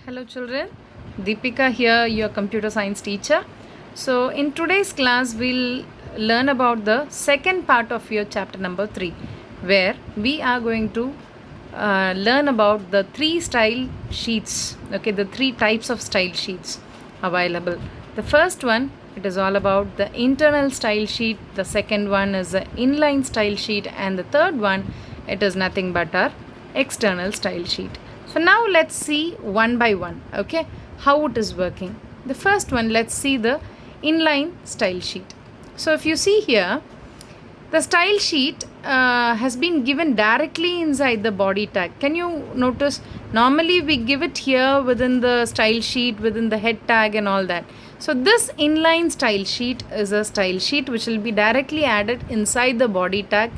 Hello children, Deepika here, your computer science teacher. So in today's class we'll learn about the second part of your chapter number 3 where we are going to learn about the three style sheets, okay, the three types of style sheets available. The first one, it is all about the internal style sheet, the second one is the inline style sheet, and the third one, it is nothing but our external style sheet. So now let's see one by one, okay, how it is working. The first one, let's see the inline style sheet. So if you see here, the style sheet has been given directly inside the body tag. Can you notice? Normally we give it here within the style sheet, within the head tag and all that. So this inline style sheet is a style sheet which will be directly added inside the body tag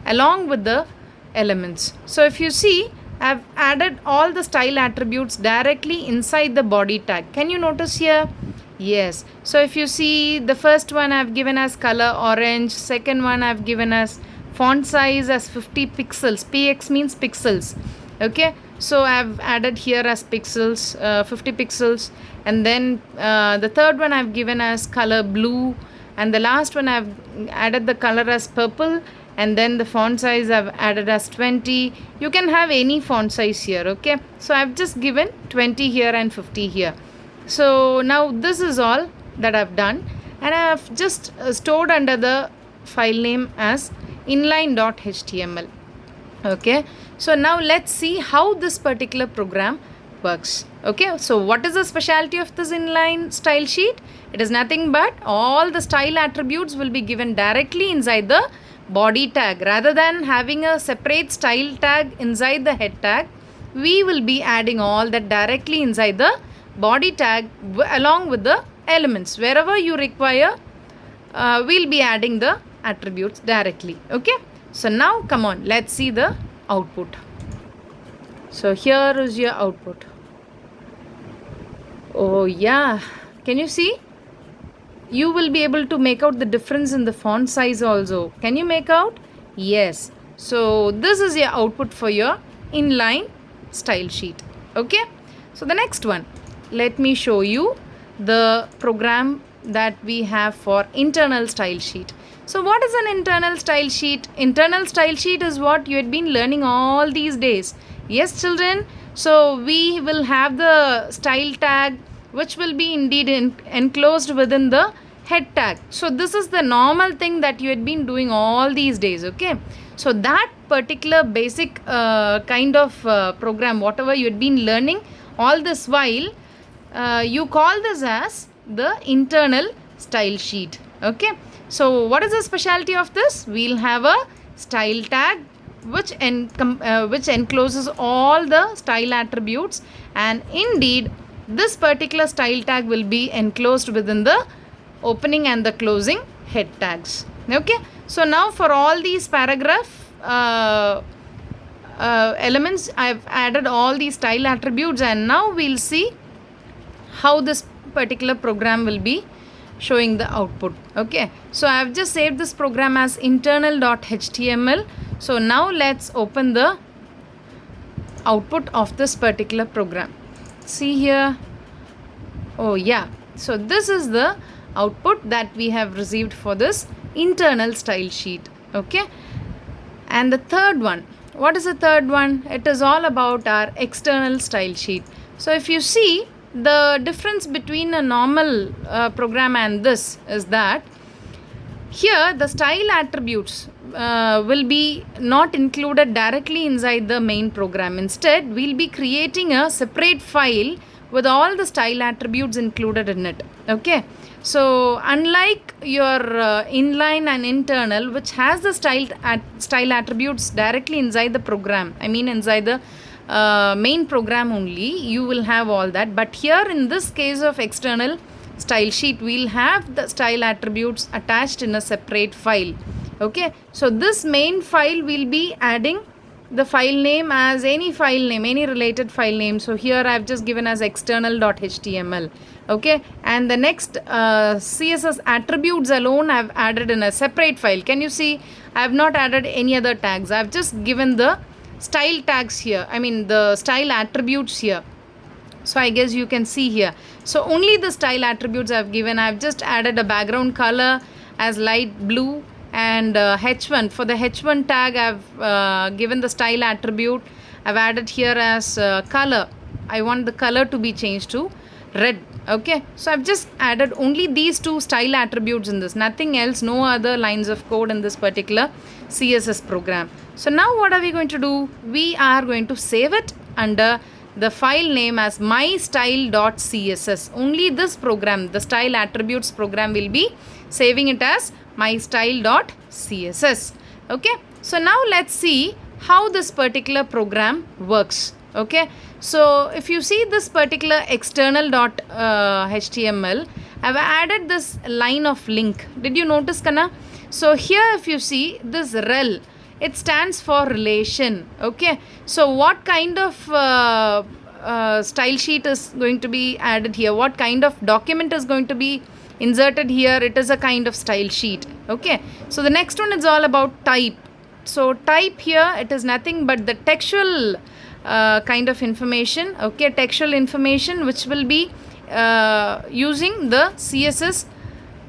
along with the elements. So if you see, I've added all the style attributes directly inside the body tag. Can you notice here? Yes. So if you see, the first one I've given as color orange, second one I've given as font size as 50 pixels. PX means pixels. Okay. So I've added here as pixels, 50 pixels, and then the third one I've given as color blue, and the last one I've added the color as purple, and then the font size I've added as 20. You can have any font size here, okay. So I've just given 20 here and 50 here. So now this is all that I've done, and I have just stored under the file name as inline.html. Okay, so now let's see how this particular program works. Okay, so what is the specialty of this inline style sheet? It is nothing but all the style attributes will be given directly inside the body tag. Rather than having a separate style tag inside the head tag, we will be adding all that directly inside the body tag along with the elements. Wherever you require, we'll be adding the attributes directly. Okay, so now come on, let's see the output. So here is your output. Oh yeah, can you see? You will be able to make out the difference in the font size also. Can you make out? Yes. So this is your output for your inline style sheet. Okay, so the next one, let me show you the program that we have for internal style sheet. So what is an internal style sheet? Internal style sheet is what you had been learning all these days. Yes children, so we will have the style tag which will be indeed enclosed within the head tag. So this is the normal thing that you had been doing all these days, okay. So that particular basic kind of program, whatever you had been learning all this while, you call this as the internal style sheet. Okay, so what is the specialty of this? We'll have a style tag which encloses all the style attributes, and indeed this particular style tag will be enclosed within the opening and the closing head tags. Okay, so now for all these paragraph elements, I've added all these style attributes, and now we'll see how this particular program will be showing the output. Okay, so I have just saved this program as internal.html. So now let's open the output of this particular program. See here. Oh yeah, so this is the output that we have received for this internal style sheet. Okay, and the third one, what is the third one? It is all about our external style sheet. So if you see, the difference between a normal program and this is that here the style attributes will be not included directly inside the main program. Instead, we'll be creating a separate file with all the style attributes included in it. Okay, so unlike your inline and internal, which has the style attributes directly inside the program, I mean inside the main program only, you will have all that. But here in this case of external style sheet, we'll have the style attributes attached in a separate file. Okay, so this main file will be adding the file name as any file name, any related file name. So here I've just given as external.html. Okay, and the next CSS attributes alone I've added in a separate file. Can you see? I have not added any other tags. I've just given the style tags here, I mean the style attributes here. So I guess you can see here. So only the style attributes I've given. I've just added a background color as light blue, and H1, for the H1 tag I've given the style attribute. I've added here as color. I want the color to be changed to red. Okay, so I've just added only these two style attributes in this, nothing else, no other lines of code in this particular CSS program. So now what are we going to do? We are going to save it under the file name as mystyle.css. Only this program, the style attributes program, will be saving it as mystyle.css. Okay, so now let's see how this particular program works. Okay, so if you see this particular external.html, I've added this line of link. Did you notice, Kana? So here if you see this rel, it stands for relation. Okay, so what kind of style sheet is going to be added here? What kind of document is going to be inserted here? It is a kind of style sheet. Okay, so the next one is all about type. So type here, it is nothing but the textual kind of information. Okay, textual information which will be using the CSS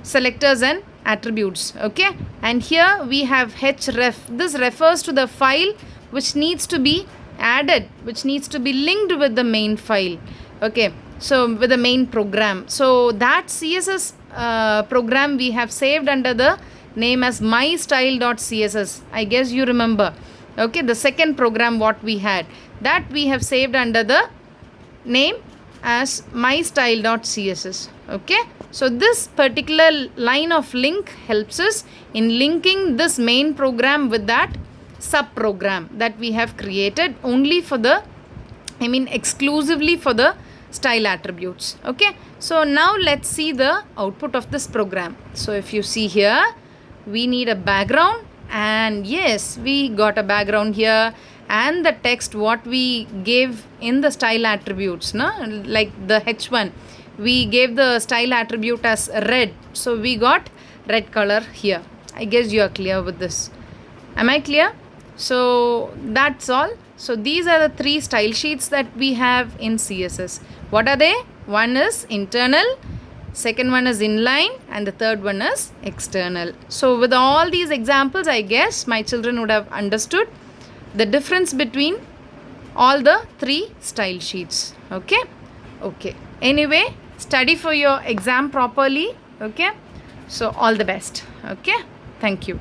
selectors and attributes. Okay, and here we have href. This refers to the file which needs to be added, which needs to be linked with the main file. Okay, so with the main program. So that CSS program we have saved under the name as mystyle.css. I guess you remember. Okay, the second program what we had, that we have saved under the name as mystyle.css. Okay, so this particular line of link helps us in linking this main program with that sub program that we have created only for the, exclusively for the style attributes. Okay, so now let's see the output of this program. So if you see here, we need a background, and yes, we got a background here, and the text what we gave in the style attributes, no? Like the H1, we gave the style attribute as red, so we got red color here. I guess you are clear with this. Am I clear? So that's all. So these are the three style sheets that we have in CSS. What are they? One is internal, second one is inline, and the third one is external. So with all these examples, I guess my children would have understood the difference between all the three style sheets. Okay, okay, anyway, study for your exam properly. Okay, so all the best. Okay, thank you.